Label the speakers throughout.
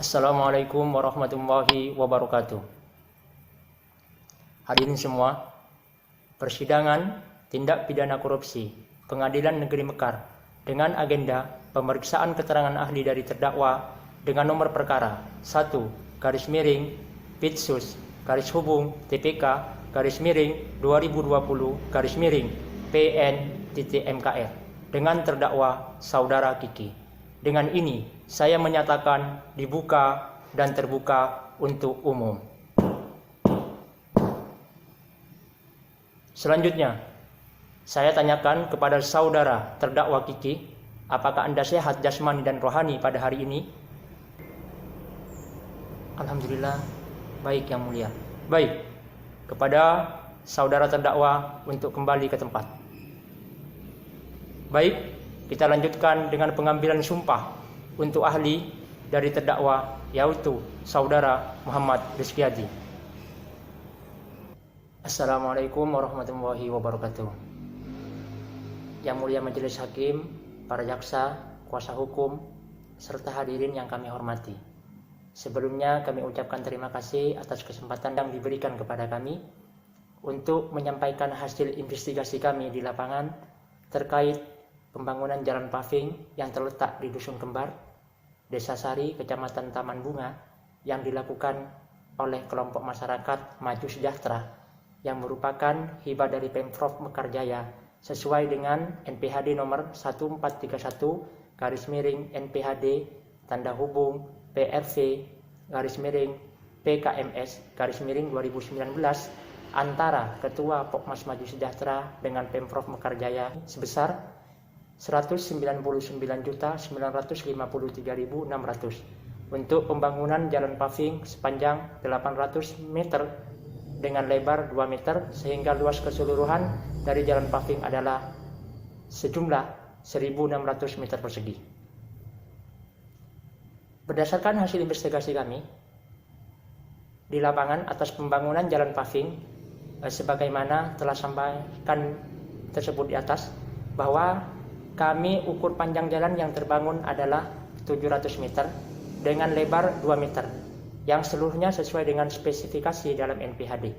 Speaker 1: Assalamualaikum warahmatullahi wabarakatuh. Hadirin semua, persidangan tindak pidana korupsi Pengadilan Negeri Mekar dengan agenda pemeriksaan keterangan ahli dari terdakwa dengan nomor perkara 1-TPK-2020-PN-MKR dengan terdakwa Saudara Kiki. Dengan ini, saya menyatakan dibuka dan terbuka untuk umum. Selanjutnya, saya tanyakan kepada saudara terdakwa Kiki, apakah Anda sehat jasmani dan rohani pada hari ini? Alhamdulillah, baik yang mulia. Baik, kepada saudara terdakwa untuk kembali ke tempat. Baik, kita lanjutkan dengan pengambilan sumpah untuk ahli dari terdakwa, yaitu Saudara Muhammad Rizkyadi. Assalamualaikum warahmatullahi wabarakatuh. Yang mulia Majelis Hakim, para jaksa, kuasa hukum, serta hadirin yang kami hormati. Sebelumnya kami ucapkan terima kasih atas kesempatan yang diberikan kepada kami untuk menyampaikan hasil investigasi kami di lapangan terkait pembangunan jalan paving yang terletak di Dusun Kembar, Desa Sari, Kecamatan Taman Bunga, yang dilakukan oleh kelompok masyarakat Maju Sejahtera yang merupakan hibah dari Pemprov Mekar Jaya sesuai dengan NPHD nomor 1431/NPHD tanda hubung PRV/PKMS/2019 antara Ketua Pokmas Maju Sejahtera dengan Pemprov Mekar Jaya sebesar 199.953.600 untuk pembangunan jalan paving sepanjang 800 meter dengan lebar 2 meter sehingga luas keseluruhan dari jalan paving adalah sejumlah 1.600 meter persegi. Berdasarkan hasil investigasi kami di lapangan atas pembangunan jalan paving sebagaimana telah sampaikan tersebut di atas, bahwa kami ukur panjang jalan yang terbangun adalah 700 meter dengan lebar 2 meter yang seluruhnya sesuai dengan spesifikasi dalam NPHD.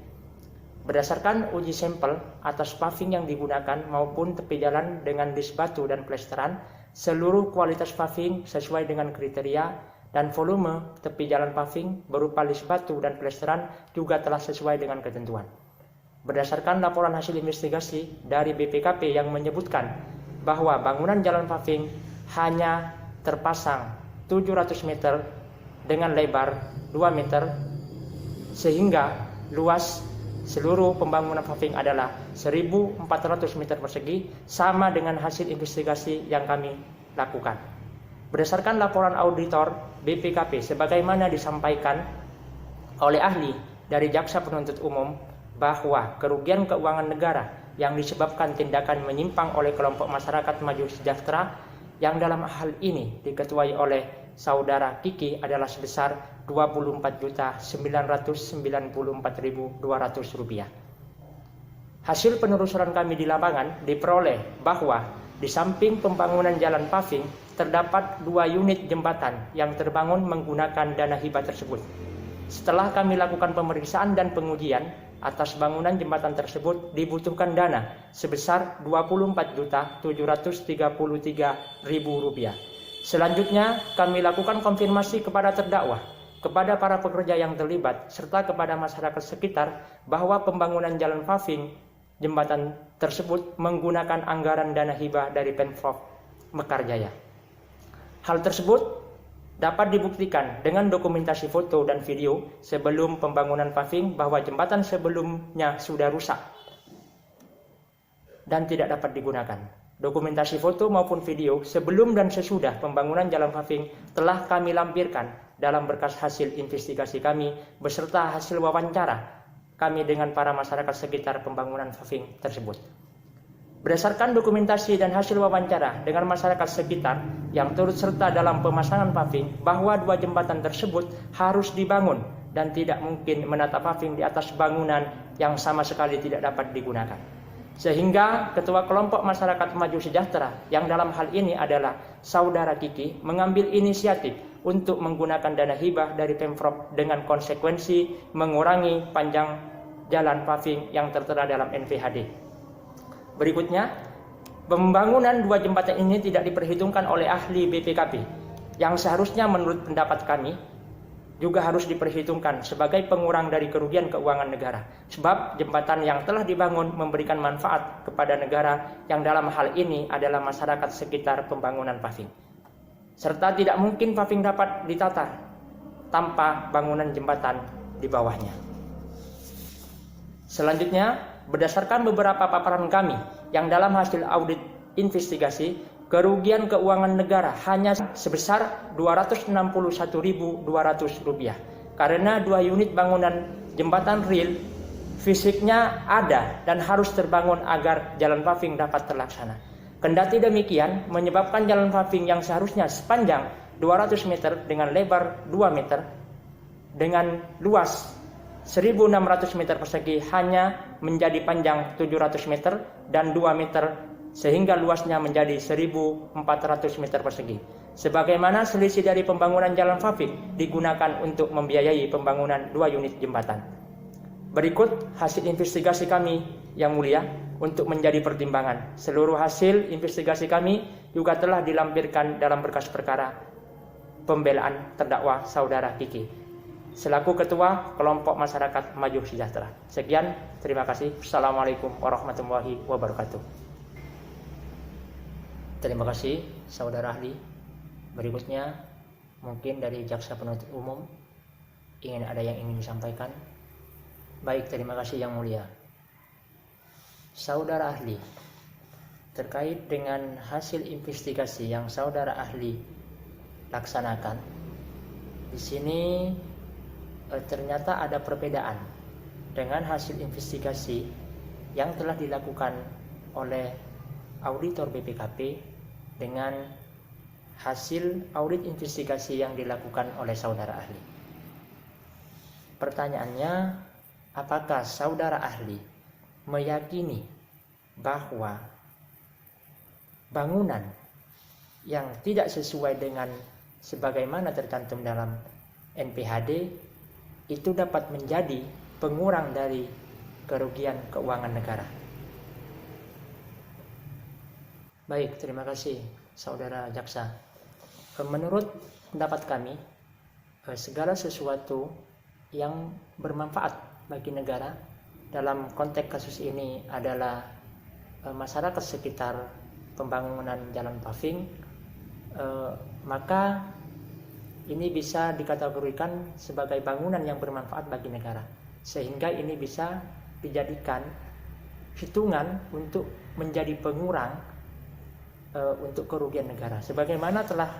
Speaker 1: Berdasarkan uji sampel atas paving yang digunakan maupun tepi jalan dengan dis batu dan plesteran, seluruh kualitas paving sesuai dengan kriteria dan volume tepi jalan paving berupa dis batu dan plesteran juga telah sesuai dengan ketentuan. Berdasarkan laporan hasil investigasi dari BPKP yang menyebutkan bahwa bangunan jalan paving hanya terpasang 700 meter dengan lebar 2 meter sehingga luas seluruh pembangunan paving adalah 1.400 meter persegi sama dengan hasil investigasi yang kami lakukan. Berdasarkan laporan auditor BPKP sebagaimana disampaikan oleh ahli dari jaksa penuntut umum bahwa kerugian keuangan negara yang disebabkan tindakan menyimpang oleh kelompok masyarakat Maju Sejahtera yang dalam hal ini diketuai oleh Saudara Kiki adalah sebesar Rp24.994.200. Hasil penelusuran kami di lapangan diperoleh bahwa di samping pembangunan jalan paving terdapat 2 unit jembatan yang terbangun menggunakan dana hibah tersebut. Setelah kami lakukan pemeriksaan dan pengujian atas bangunan jembatan tersebut dibutuhkan dana sebesar Rp24.733.000. Selanjutnya kami lakukan konfirmasi kepada terdakwa, kepada para pekerja yang terlibat, serta kepada masyarakat sekitar bahwa pembangunan jalan paving jembatan tersebut menggunakan anggaran dana hibah dari Pemprov Mekar Jaya. Hal tersebut dapat dibuktikan dengan dokumentasi foto dan video sebelum pembangunan paving bahwa jembatan sebelumnya sudah rusak dan tidak dapat digunakan. Dokumentasi foto maupun video sebelum dan sesudah pembangunan jalan paving telah kami lampirkan dalam berkas hasil investigasi kami beserta hasil wawancara kami dengan para masyarakat sekitar pembangunan paving tersebut. Berdasarkan dokumentasi dan hasil wawancara dengan masyarakat sekitar yang turut serta dalam pemasangan paving bahwa 2 jembatan tersebut harus dibangun dan tidak mungkin menata paving di atas bangunan yang sama sekali tidak dapat digunakan. Sehingga Ketua Kelompok Masyarakat Maju Sejahtera yang dalam hal ini adalah Saudara Kiki mengambil inisiatif untuk menggunakan dana hibah dari Pemprov dengan konsekuensi mengurangi panjang jalan paving yang tertera dalam NPHD. Berikutnya, pembangunan dua jembatan ini tidak diperhitungkan oleh ahli BPKP, yang seharusnya menurut pendapat kami juga harus diperhitungkan sebagai pengurang dari kerugian keuangan negara. Sebab jembatan yang telah dibangun memberikan manfaat kepada negara yang dalam hal ini adalah masyarakat sekitar pembangunan paving. Serta tidak mungkin paving dapat ditata tanpa bangunan jembatan di bawahnya. Selanjutnya, berdasarkan beberapa paparan kami yang dalam hasil audit investigasi, kerugian keuangan negara hanya sebesar Rp261.200 karena 2 unit bangunan jembatan rel fisiknya ada dan harus terbangun agar jalan paving dapat terlaksana. Kendati demikian, menyebabkan jalan paving yang seharusnya sepanjang 200 meter dengan lebar 2 meter dengan luas 1.600 meter persegi hanya menjadi panjang 700 meter dan 2 meter sehingga luasnya menjadi 1.400 meter persegi. Sebagaimana selisih dari pembangunan jalan paving digunakan untuk membiayai pembangunan 2 unit jembatan. Berikut hasil investigasi kami yang mulia untuk menjadi pertimbangan. Seluruh hasil investigasi kami juga telah dilampirkan dalam berkas perkara pembelaan terdakwa saudara Kiki selaku Ketua Kelompok Masyarakat Maju Sejahtera. Sekian, terima kasih. Assalamualaikum warahmatullahi wabarakatuh. Terima kasih saudara ahli. Berikutnya mungkin dari jaksa penuntut umum ada yang ingin disampaikan. Baik, terima kasih yang mulia. Saudara ahli, terkait dengan hasil investigasi yang saudara ahli laksanakan, di sini ternyata ada perbedaan dengan hasil investigasi yang telah dilakukan oleh auditor BPKP dengan hasil audit investigasi yang dilakukan oleh saudara ahli. Pertanyaannya, apakah saudara ahli meyakini bahwa bangunan yang tidak sesuai dengan sebagaimana tercantum dalam NPHD itu dapat menjadi pengurang dari kerugian keuangan negara? Baik, terima kasih saudara jaksa. Menurut pendapat kami, segala sesuatu yang bermanfaat bagi negara dalam konteks kasus ini adalah masyarakat sekitar pembangunan jalan paving, maka ini bisa dikategorikan sebagai bangunan yang bermanfaat bagi negara, sehingga ini bisa dijadikan hitungan untuk menjadi pengurang untuk kerugian negara. Sebagaimana telah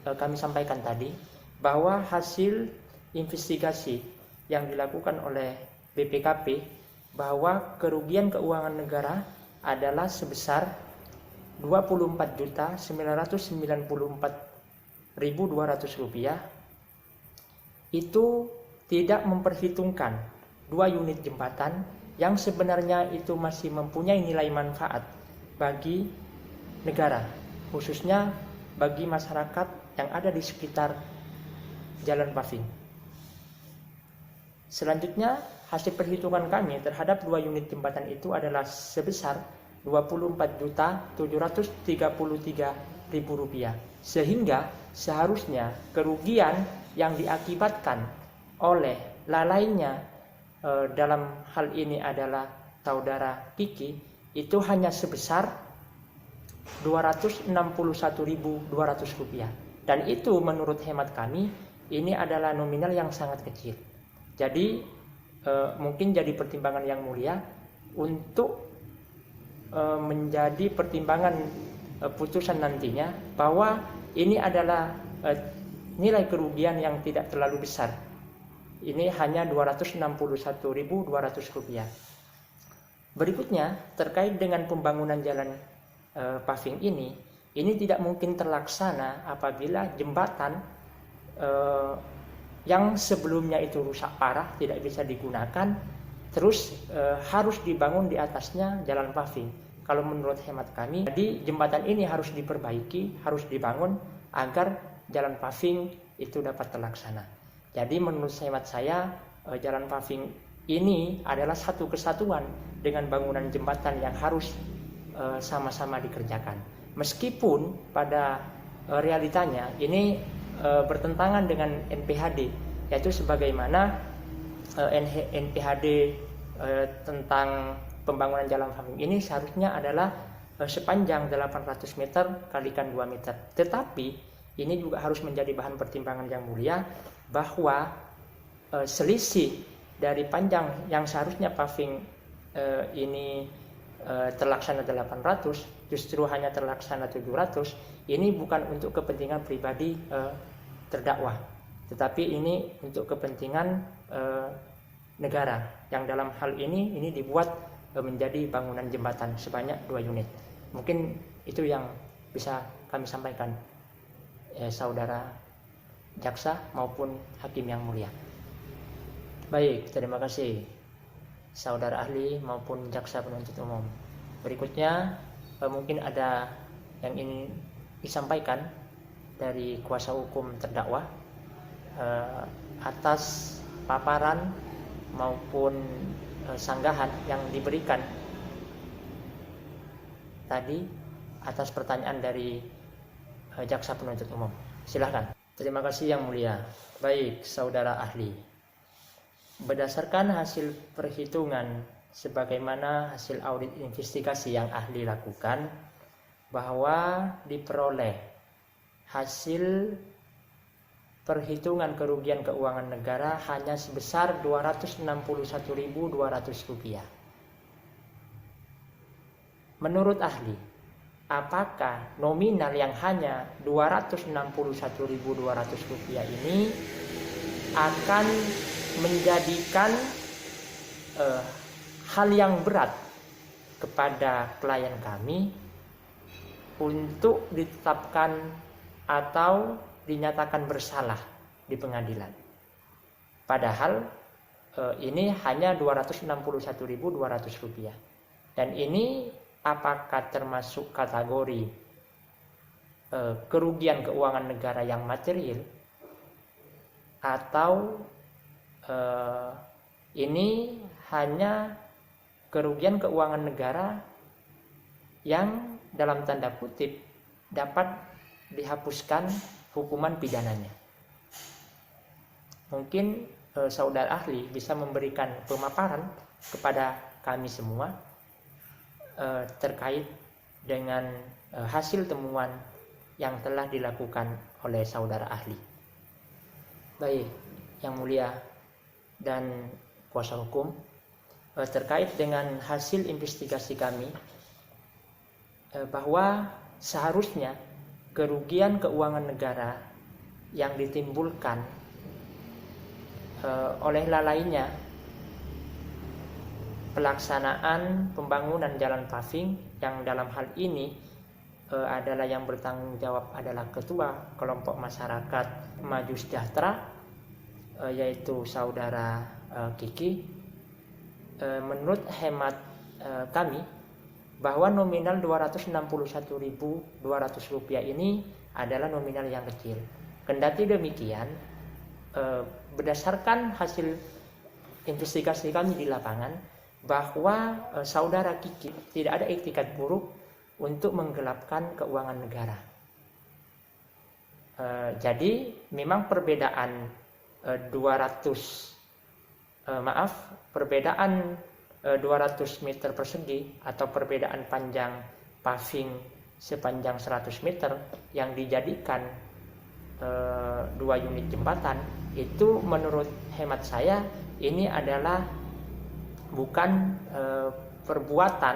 Speaker 1: kami sampaikan tadi, bahwa hasil investigasi yang dilakukan oleh BPKP bahwa kerugian keuangan negara adalah sebesar Rp24.994.200 itu tidak memperhitungkan 2 unit jembatan yang sebenarnya itu masih mempunyai nilai manfaat bagi negara, khususnya bagi masyarakat yang ada di sekitar jalan paving. Selanjutnya, hasil perhitungan kami terhadap 2 unit jembatan itu adalah sebesar Rp24.733.000, sehingga seharusnya kerugian yang diakibatkan oleh lalainya dalam hal ini adalah saudara Kiki itu hanya sebesar Rp261.200, dan itu menurut hemat kami ini adalah nominal yang sangat kecil. Jadi mungkin jadi pertimbangan yang mulia untuk menjadi pertimbangan putusan nantinya bahwa ini adalah nilai kerugian yang tidak terlalu besar. Ini hanya Rp261.200. Berikutnya terkait dengan pembangunan jalan paving ini tidak mungkin terlaksana apabila jembatan yang sebelumnya itu rusak parah, tidak bisa digunakan, terus harus dibangun di atasnya jalan paving. Kalau menurut hemat kami, jadi jembatan ini harus diperbaiki, harus dibangun agar jalan paving itu dapat terlaksana. Jadi menurut hemat saya jalan paving ini adalah satu kesatuan dengan bangunan jembatan yang harus sama-sama dikerjakan. Meskipun pada realitanya ini bertentangan dengan NPHD, yaitu sebagaimana NPHD tentang pembangunan jalan paving ini seharusnya adalah sepanjang 800 meter kalikan 2 meter. Tetapi ini juga harus menjadi bahan pertimbangan yang mulia bahwa selisih dari panjang yang seharusnya paving ini terlaksana 800 justru hanya terlaksana 700. Ini bukan untuk kepentingan pribadi terdakwa, tetapi ini untuk kepentingan negara yang dalam hal ini dibuat menjadi bangunan jembatan sebanyak 2 unit. Mungkin itu yang bisa kami sampaikan, saudara jaksa maupun hakim yang mulia. Baik, terima kasih saudara ahli maupun jaksa penuntut umum. Berikutnya mungkin ada yang ingin disampaikan dari kuasa hukum terdakwa atas paparan maupun sanggahan yang diberikan tadi atas pertanyaan dari jaksa penuntut umum. Silahkan. Terima kasih yang mulia. Baik, saudara ahli. Berdasarkan hasil perhitungan sebagaimana hasil audit investigasi yang ahli lakukan, bahwa diperoleh hasil perhitungan kerugian keuangan negara hanya sebesar Rp261.200. Menurut ahli, apakah nominal yang hanya Rp261.200 ini akan menjadikan hal yang berat kepada klien kami untuk ditetapkan atau dinyatakan bersalah di pengadilan? Padahal ini hanya Rp261.200. Dan ini apakah termasuk kategori kerugian keuangan negara yang material, atau ini hanya kerugian keuangan negara yang dalam tanda kutip dapat dihapuskan hukuman pidananya? Mungkin saudara ahli bisa memberikan pemaparan kepada kami semua terkait dengan hasil temuan yang telah dilakukan oleh saudara ahli. Baik, yang mulia dan kuasa hukum, terkait dengan hasil investigasi kami, bahwa seharusnya kerugian keuangan negara yang ditimbulkan oleh lalainya pelaksanaan pembangunan jalan paving, yang dalam hal ini adalah yang bertanggung jawab adalah Ketua Kelompok Masyarakat Maju Sejahtera, yaitu saudara Kiki. Menurut hemat kami, bahwa nominal Rp261.200 ini adalah nominal yang kecil. Kendati demikian, berdasarkan hasil investigasi kami di lapangan, bahwa saudara Kiki tidak ada itikat buruk untuk menggelapkan keuangan negara. Jadi memang perbedaan perbedaan 200 meter persegi atau perbedaan panjang paving sepanjang 100 meter yang dijadikan 2 unit jembatan, itu menurut hemat saya ini adalah bukan perbuatan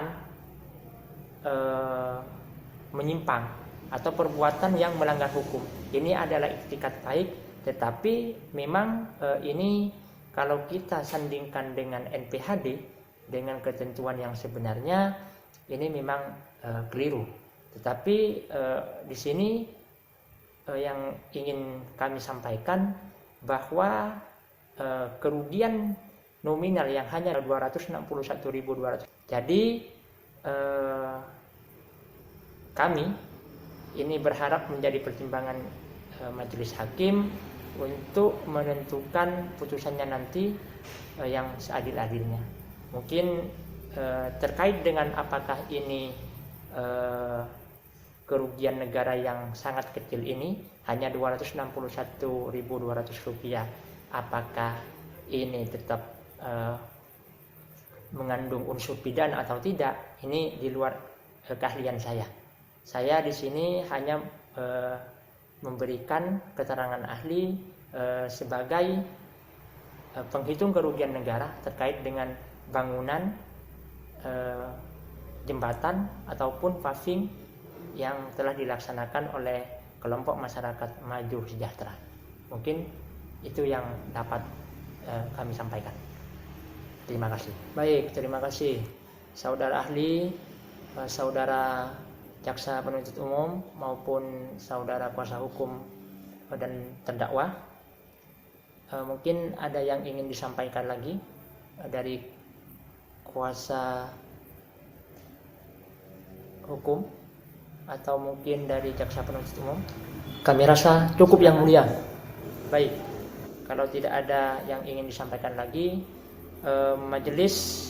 Speaker 1: menyimpang atau perbuatan yang melanggar hukum. Ini adalah iktikat baik, tetapi memang ini kalau kita sandingkan dengan NPHD, dengan ketentuan yang sebenarnya, ini memang keliru. Tetapi di sini yang ingin kami sampaikan bahwa kerugian nominal yang hanya Rp261.200. Jadi kami ini berharap menjadi pertimbangan majelis hakim untuk menentukan putusannya nanti yang seadil-adilnya. Mungkin terkait dengan apakah ini kerugian negara yang sangat kecil ini hanya Rp261.200, apakah ini tetap mengandung unsur pidana atau tidak, ini di luar keahlian saya. Saya di sini hanya memberikan keterangan ahli sebagai penghitung kerugian negara terkait dengan bangunan jembatan ataupun paving yang telah dilaksanakan oleh kelompok masyarakat maju sejahtera. Mungkin itu yang dapat kami sampaikan. Terima kasih. Baik, terima kasih saudara ahli, saudara jaksa penuntut umum maupun saudara kuasa hukum dan terdakwa. Mungkin ada yang ingin disampaikan lagi dari kuasa hukum atau mungkin dari jaksa penuntut umum. Kami rasa cukup yang mulia. Baik, kalau tidak ada yang ingin disampaikan lagi, majelis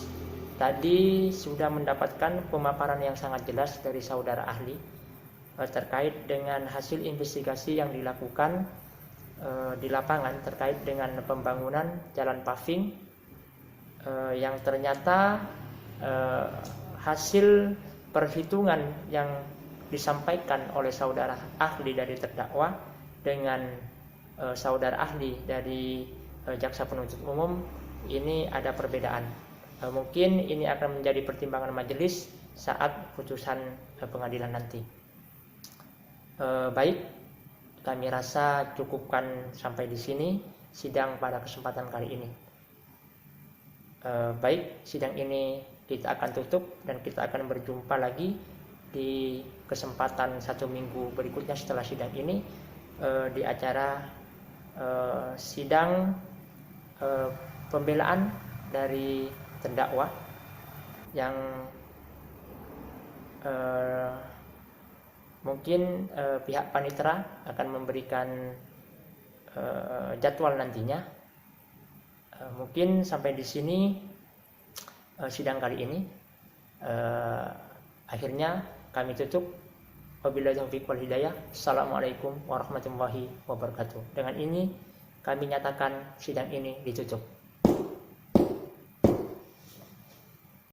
Speaker 1: tadi sudah mendapatkan pemaparan yang sangat jelas dari saudara ahli terkait dengan hasil investigasi yang dilakukan di lapangan terkait dengan pembangunan jalan paving yang ternyata hasil perhitungan yang disampaikan oleh saudara ahli dari terdakwa dengan saudara ahli dari jaksa penuntut umum ini ada perbedaan. Mungkin ini akan menjadi pertimbangan majelis saat putusan pengadilan nanti. Baik, kami rasa cukupkan sampai di sini sidang pada kesempatan kali ini. Baik, sidang ini kita akan tutup dan kita akan berjumpa lagi di kesempatan 1 minggu berikutnya setelah sidang ini di acara sidang pembelaan dari terdakwa yang mungkin pihak panitera akan memberikan jadwal nantinya. Mungkin sampai di sini sidang kali ini. Akhirnya kami tutup. Wabillahi taufiq wal hidayah. Assalamualaikum warahmatullahi wabarakatuh. Dengan ini kami nyatakan sidang ini ditutup.